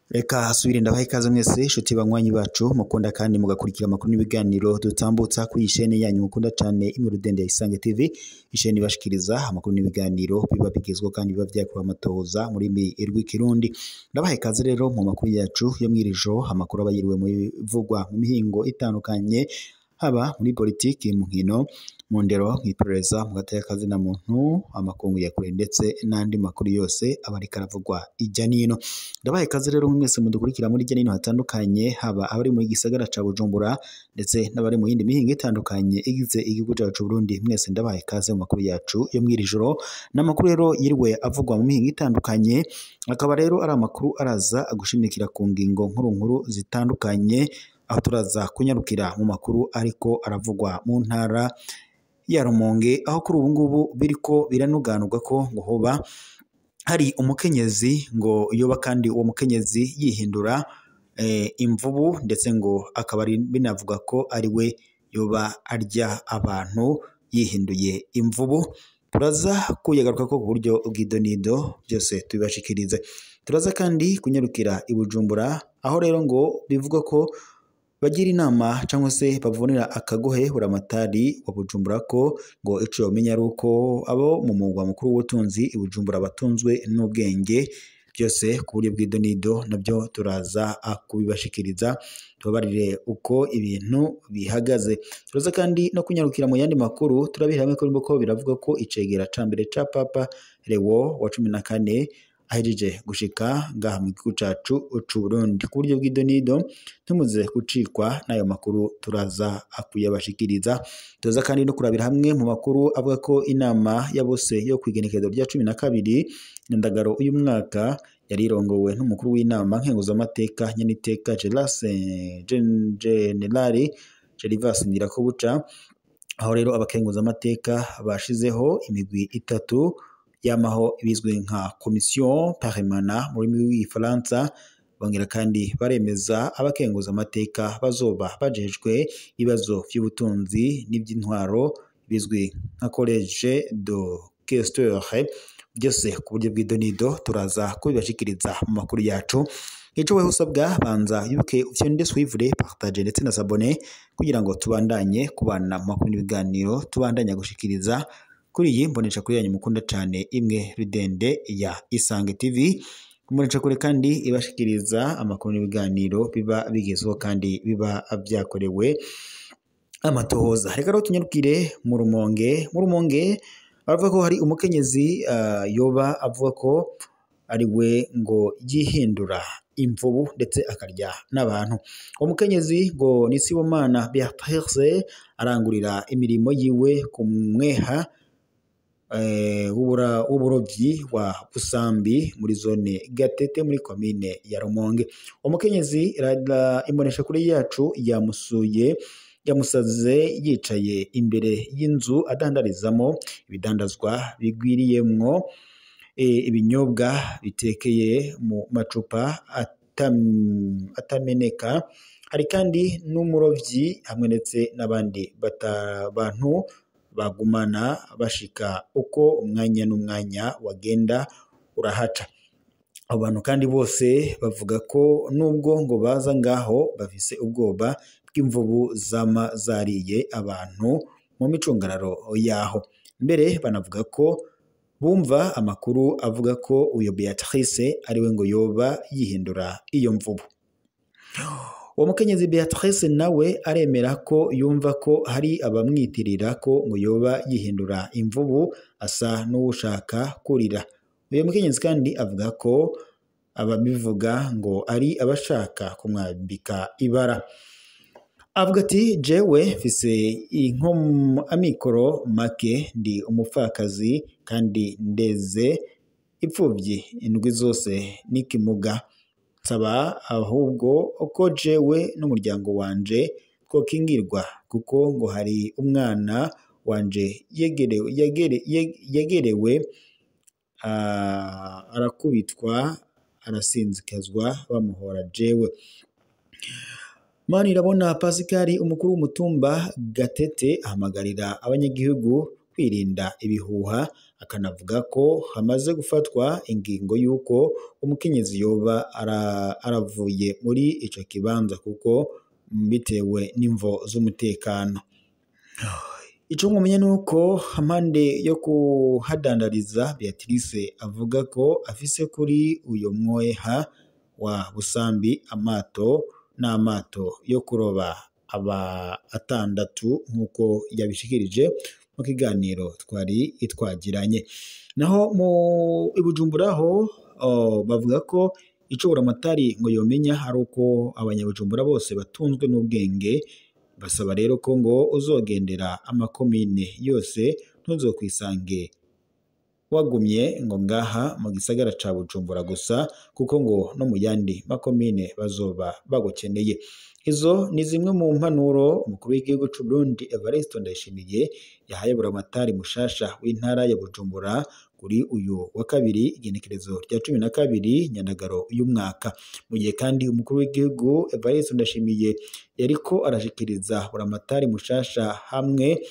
Reka hasubire ndabaha ikaze mwese nshuti banywanyi bacu mukunda kandi mugakurikira amakuru n'ibiganiro dutambutsa kuri ishene yanyu mukunda cyane Imurudende ya Isange TV, ishene ibashikiriza amakuru n'ibiganiro biba bigezweho kandi biba vyakuba amatohoza muri rw'ikirundi. Ndabaha ikaze rero mu makuru yacu yo mwirijo, amakuru aba yiriwe mu bivugwa mu mihingo itandukanye, haba muri politiki, mu nkino, mu ndero, mw'iperereza, mu gatekazi na muntu, amakungu ya kure ndetse n'andi makuru yose aba ariko aravugwa ijya nino. Ndabaha ikaze rero mwese mudukurikira muri ijya nino hatandukanye, haba abari mu gisagara ca Bujumbura ndetse n'abari mu yindi mihingo itandukanye igize igihugu cyacu Burundi. Mwese ndabaha ikaze mu makuru yacu yo mwirijoro, n'amakuru rero yiriwe avugwa mu mihingo itandukanye, akaba rero ari amakuru araza agushimikira ku ngingo nkuru zitandukanye, aho turaza kunyarukira mu makuru ariko aravugwa mu ntara ya Rumonge, aho kuri ubu ngubu biriko biranuganurwa ko ngo hoba hari umukenyezi ngo yoba kandi uwo mukenyezi yihindura imvubu, ndetse ngo akaba binavuga ko ari we yoba arya abantu yihinduye imvubu. Turaza kuyagaruka ko ku buryo bw'idonido byose tubibashikirize. Turaza kandi kunyarukira i Bujumbura, aho rero ngo bivuga ko bagira inama cyangwa se bavunira akagohe buramatari wa Bujumbura ko ngo ico yomenya ari uko abo mu mugwa mukuru w'ubutunzi i Bujumbura batunzwe n'ubwenge. Byose ku buryo bw'idonido nabyo turaza kubibashikiriza, tubabarire uko ibintu bihagaze. Turaza kandi no kunyarukira mu yandi makuru, turabihamwe ko biravuga ko icegera ca mbere ca Papa Leo wa 14 ahejeje gushika ngaha mu gihugu cacu c'u Burundi. Ku buryo bw'idonido tumuze gucikwa n'ayo makuru turaza akuyabashikiriza. Turaza kandi no kurabira hamwe mu makuru avuga ko inama ya bose yo kwigenekezo rya 12 Ndagaro uyu mwaka yari irongowe n'umukuru w'inama nkenguzamateka nyeniteka General Gervas Ndirakobuca, aho rero abakenguzamateka bashizeho imigwi itatu yamaho ibizwi nka commission permanente muri w'ifaransa, bongera kandi baremeza abakenguza amateka bazoba bajejwe ibibazo by'ubutunzi n'iby'intwaro bizwi nka college de questeur. Byose ku buryo bw'idonido turaza kubibashikiriza mu makuru yacu. Ico wewe usabwa banza yuke ufyonde suivre, partage ndetse na s'abonner kugira ngo tubandanye kubana mu makuru n'ibiganiro tubandanya gushikiriza kuri iyi mbonesha kuri yanyu mukunda cyane Imurudende ya Isange TV. Mbonesha kuri kandi ibashikiriza amakuru n'ibiganiro biba bigezweho kandi biba byakorewe amatohoza. Reka rero tunyarukire mu Rumonge. Mu Rumonge bavuga ko hari umukenyezi yoba avuga ko ari we ngo yihindura imvubu ndetse akarya n'abantu. Uwo mukenyezi ngo ni Sibomana Beatrice, arangurira imirimo yiwe ku mweha w'uburovyi wa Busambi muri zone Gatete muri komine ya Rumonge. Umukenyezi imbonesha kuri yacu yamusaze yicaye imbere y'inzu adandarizamo ibidandazwa bigwiriyemwo ibinyobwa bitekeye mu macupa atameneka. Hari kandi n'umurovyi hamwe ndetse n'abandi bantu bagumana bashika uko umwanya n'umwanya wagenda urahaca. Abantu kandi bose bavuga ko nubwo ngo baza ngaho bafise ubwoba bw'imvubu zama zariye abantu mu micungararo yaho. Mbere banavuga ko bumva amakuru avuga ko uyo Beatrice ariwe ngo yoba yihindura iyo mvubu. Uwo mukenyezi Beatrice nawe aremera ko yumva ko hari abamwitirira ko ngo yoba yihindura imvubu asa n'ushaka kurira. Uyo mukenyezi kandi avuga ko ababivuga ngo ari abashaka kumwambika ibara. Avuga ati jewe mfise amikoro make, ndi umupfakazi kandi ndeze ipfuvyi indwi zose n'ikimuga. Nsaba ahubwo uko jewe n'umuryango wanje twokingirwa, kuko ngo hari umwana wanje yegerewe arakubitwa arasinzikazwa bamuhora jewe. Manirabona Pascal umukuru w'umutumba Gatete ahamagarira abanyagihugu kwirinda ibihuha, akanavuga ko hamaze gufatwa ingingo y'uko umukenyezi yoba aravuye muri ico kibanza kuko bitewe n'imvo z'umutekano. Ico mwumenya nuko hampande yo kuhadandariza Beatrice avuga ko afise kuri uyo mwoha wa Busambi amato n'amato yo kuroba aba atandatu nk'uko yabishikirije mu kiganiro twari itwagiranye. Naho mu Ibujumbura ho bavuga ko ico buramatari ngo yomenya ari uko abanyabujumbura bose batunzwe n'ubwenge, basaba rero ko ngo uzogendera amakomine yose ntuzokwisange wagumye ngo ngaha mu gisagara ca Bujumbura gusa kuko ngo no mu yandi makomine bazoba bagukeneye. Izo ni zimwe mu mpanuro umukuru w'igihugu c'u Burundi Evariste Ndayishimiye yahaye buramatari mushasha w'intara ya Bujumbura kuri uyu wa kabiri igenekerezo rya 12 Nyandagaro uyu mwaka. Mu gihe kandi umukuru w'igihugu Evariste Ndayishimiye yariko arashikiriza buramatari mushasha hamwe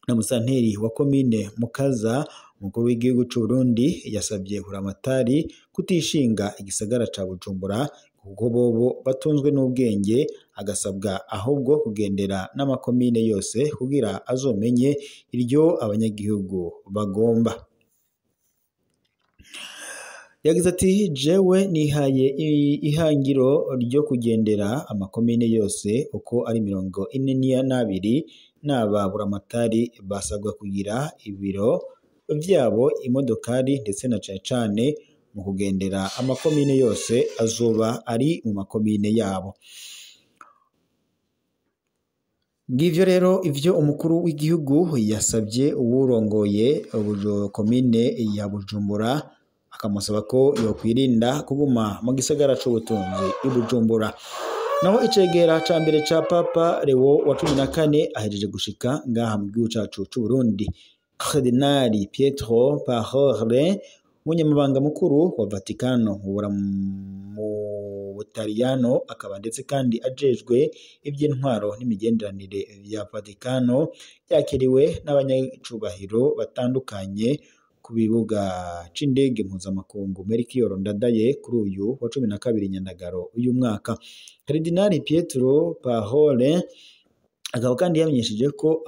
na musanteri wa komine Mukaza, umukuru w'igihugu c'u Burundi yasabye buramatari kutishinga igisagara ca Bujumbura kuko bobo batunzwe n'ubwenge, agasabwa ahubwo kugendera n'amakomine yose kugira azomenye iryo abanyagihugu bagomba. Yagize ati jewe nihaye ihangiro ryo kugendera amakomine yose uko ari 42 n'aba buramatari basabwa kugira ibiro vyabo imodokari ndetse na cane mu kugendera amakomine yose azoba ari mu makomine yabo. Ngivyo rero ivyo umukuru w'igihugu yasabye uwurongoye komine ya Bujumbura, akamusaba ko yokwirinda kuguma mu gisagara c'ubutunzi i Bujumbura. Naho icegera ca mbere ca Papa Leo wa 14 ahejeje gushika ngaha mu gihugu cacu c'u Burundi. Cardinali Pietro Parolin, umunyamabanga mukuru wa Vatikano mu Butaliyano, akaba ndetse kandi ajejwe iby'intwaro n'imigenderanire vya Vatikano, yakiriwe n'abanyacubahiro batandukanye ku bibuga c'indege mpuzamakungu Melchior Ndadaye kuri uyu wa 12 Nyandagaro uyu mwaka. Cardinali Pietro Parolin akaba kandi yamenyesheje ko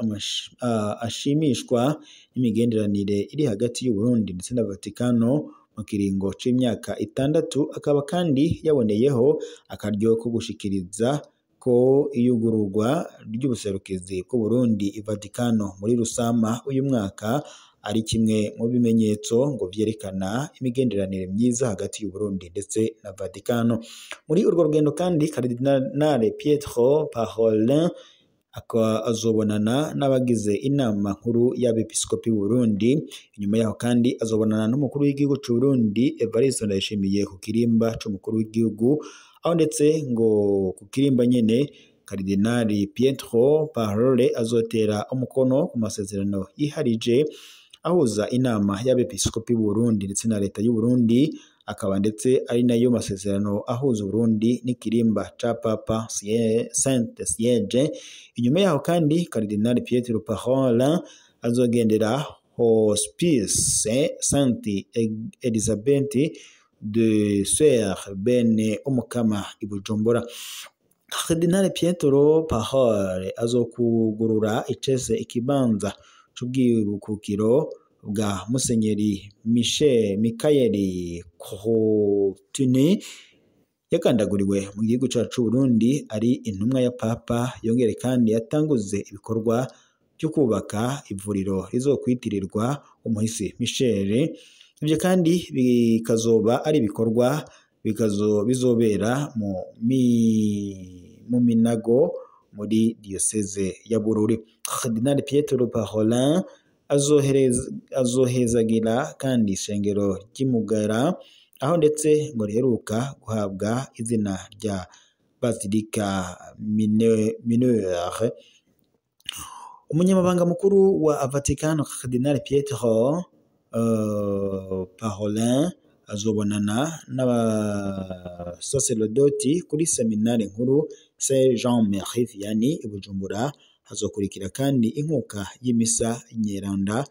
ashimishwa n'imigenderanire iri hagati y'u Burundi ndetse na Vatikano mu kiringo c'imyaka 6, akaba kandi yaboneyeho akaryo ko gushikiriza ko iyugururwa ry'ubuserukizi bw'u Burundi i Vatikano muri Rusama uyu mwaka ari kimwe mu bimenyetso ngo vyerekana imigenderanire myiza hagati y'u Burundi ndetse na Vatikano. Muri urwo rugendo kandi Cardinal Pietro Parolin azobonana n'abagize inama nkuru y'abepiskopi b'u Burundi. Inyuma yaho kandi azobonana n'umukuru w'igihugu c'u Burundi Evariste Ndayishimiye ku kirimba c'umukuru w'igihugu, aho ndetse ngo ku kirimba nyene Cardinal Pietro Parolin azotera umukono ku masezerano yiharije ahuza inama y'abepiskopi b'u Burundi ndetse na leta y'u Burundi, akaba ndetse ari nayo masezerano ahuza Burundi n'ikirimba ca Papa Sainte Siege. Inyuma yaho kandi Cardinal Pietro Parolin azogendera Hospice Sainte Elisabeth de Sœur Bene Umukama i Bujumbura. Cardinal Pietro Parolin azokugurura icese ikibanza c'ubwibukiro bwa Musenyeri Michael Courtine yakandaguriwe mu gihugu cacu Burundi ari intumwa ya Papa, yongere kandi yatanguze ibikorwa byo kubaka ivuriro rizokwitirirwa umuhisi Michel. Ivyo kandi bikazoba ari ibikorwa bizobera mu Minago muri diocese ya Bururi. Cardinal Pietro Parolin azohezagira kandi ishengero ry'Imugara, aho ndetse ngo riheruka guhabwa izina rya Basilica Mineure. Umunyamabanga mukuru wa Vatikano Cardinal Pietro Parolin azobonana n'abasacerdoti kuri seminari nkuru Saint Jean Marie Vianney i Bujumbura. Hazokurikira kandi inkuka y'imisa nyeranda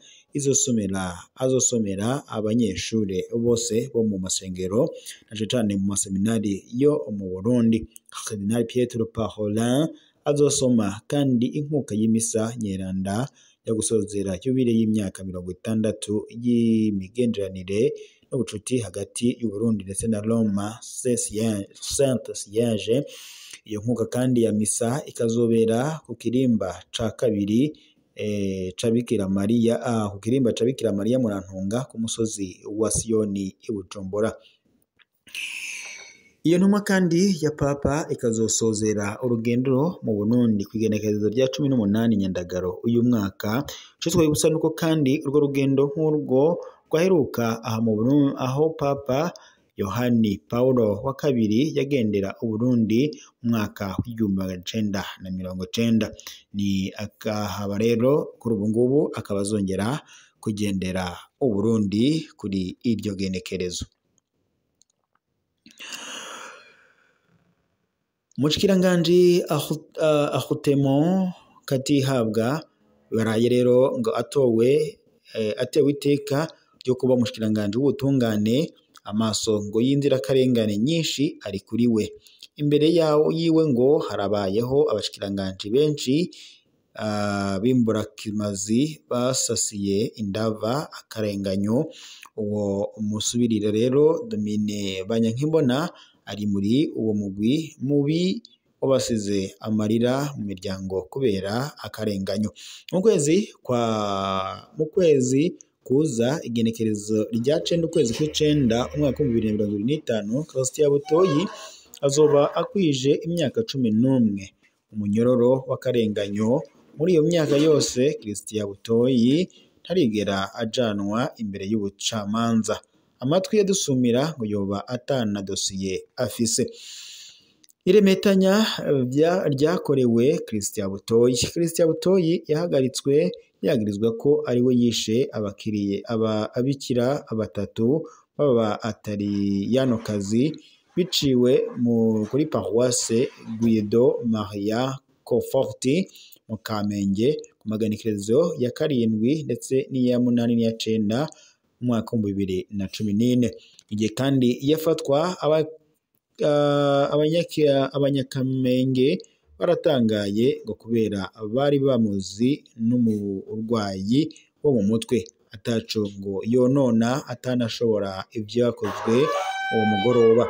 azosomera abanyeshure bose bo mu masengero na cane mu maseminari yo mu Burundi. Cardinal Pietro Parolin azosoma kandi inkuka y'imisa nyeranda yo gusozera yubile y'imyaka 60 y'imigenderanire n'ubucuti hagati y'u Burundi ndetse na Roma Sainte Siège. Iyo nkuka kandi ya misa ikazobera ku kirimba ca kabiri ca Bikira Mariya ku kirimba ca Bikira Mariya Murantunga ku musozi wa Siyoni i Bujumbura. Iyo ntumwa kandi ya Papa ikazosozera urugendo mu Burundi kwigenekerezo rya 18 Nyandagaro uyu mwaka. Cyo twibutsa nuko kandi urwo rugendo nk'urwo rwaheruka aha mu Burundi aho Papa Yohani Paulo wa kabiri yagendera Uburundi mu mwaka w'1990. Ni akahaba rero kuri ubu ngubu akabazongera kugendera Uburundi kuri iryo genekerezo. Mushikiranganje Ahutemo Katihabwa baraye rero ngo atewe iteka ryo kuba mushikiranganje w'ubutungane. Amaso ngo yinzira karengane nyinshi ari kuri we. Imbere yiwe ngo harabayeho abashikiranganje benshi b'imburakimazi basasiye indava akarenganyo. Uwo umusubirira rero Domine Banyankimbona ari muri uwo mugwi mubi wabasize amarira mu miryango kubera akarenganyo. Mu kwezi kuza igenekerezo rya 9 ukwezi kw'icenda umwaka wa 2025 Christian Butoyi azoba akwije imyaka 11 umunyororo w'akarenganyo. Muri iyo myaka yose Christian Butoyi ntarigera ajanwa imbere y'ubucamanza. Amatwi yadusumira ngo yoba atana dosiye afise. Iremetanya ryakorewe Christian Butoyi. Christian Butoyi yahagaritswe yagirizwa ko ari we yishe ababikira batatu baba atari yanokazi biciwe kuri Paroisse Guido Maria Conforti mu Kamenge ku maganekerezo ya 7 ndetse n'iya 8 n'iya 9 mu mwaka wa 2014. Igihe kandi yafatwa abanyakamenge baratangaye ngo kubera bari bamuzi n'umurwayi wo mu mutwe ataco ngo yonona atanashobora ivyo yakozwe uwo mugoroba.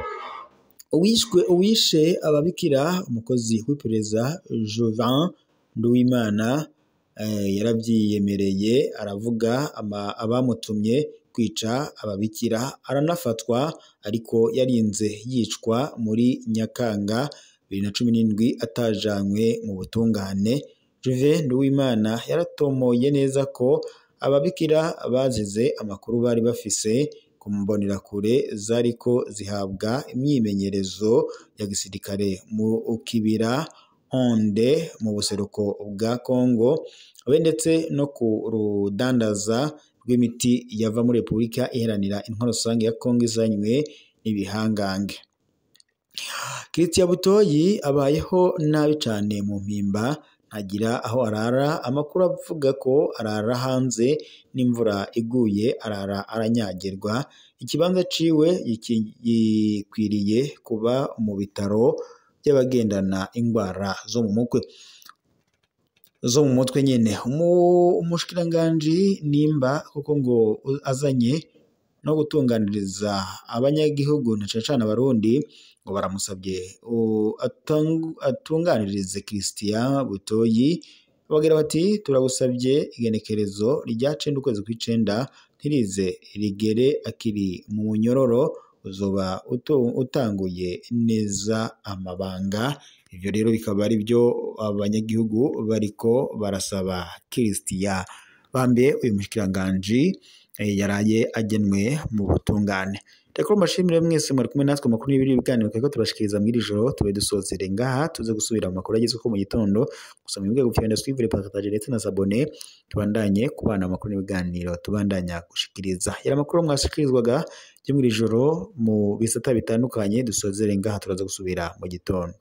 Uwishe ababikira umukozi w'iperereza Jovan Nduwimana yaravyiyemereye aravuga abamutumye kwica ababikira aranafatwa ariko yarinze yicwa muri Nyakanga 2017 atajanywe mu butungane. Juve Nduwimana yaratomoye neza ko ababikira bazize amakuru bari bafise ku mbonerakure zariko zihabwa imyimenyerezo ya gisirikare mu kibira Onde mu buseruko bwa Kongo ndetse no ku rudandaza rw'imiti yava muri Repubulika Iharanira Intwaro Rusange ya Kongo izanywe n'ibihangange. Christian Butoyi abayeho nabi cane mu mpimba ntagira aho arara. Amakuru avuga ko arara hanze n'imvura iguye aranyagirwa. Ikibanza ciwe gikwiriye kuba mu bitaro by'abagendana ingwara zo mu mutwe nyene. Umushikiranganje nimba kuko ngo azanye no gutunganiriza abanyagihugu na cacana abarundi ngo baramusabye atunganirize Christian Butoyi. Bagira bati turagusabye igenekerezo rya 9 ukwezi kw'icenda ntirize rigere akiri mu munyororo uzoba utanguye neza amabanga. Ivyo rero bikaba ari byo abanyagihugu bariko barasaba Christian. Bambe uyu mushikiranganje yaraye agenwe mu butungane. Reka mbashimire mwese mwari kumwe natwe makuru y'ibiri biganiro kuko tubashikiriza mwiri joro tube dusozere ngaha tuze gusubira mu makuru agezwe ko mu gitondo gusa mwebwe gupfenda suivre partager ndetse na s'abonner tubandanye kubana amakuru n'ibiganiro tubandanya gushikiriza. Yara makuru mwashikirizwaga byo mwiri joro mu bisata bitandukanye dusozere ngaha turaza gusubira mu gitondo.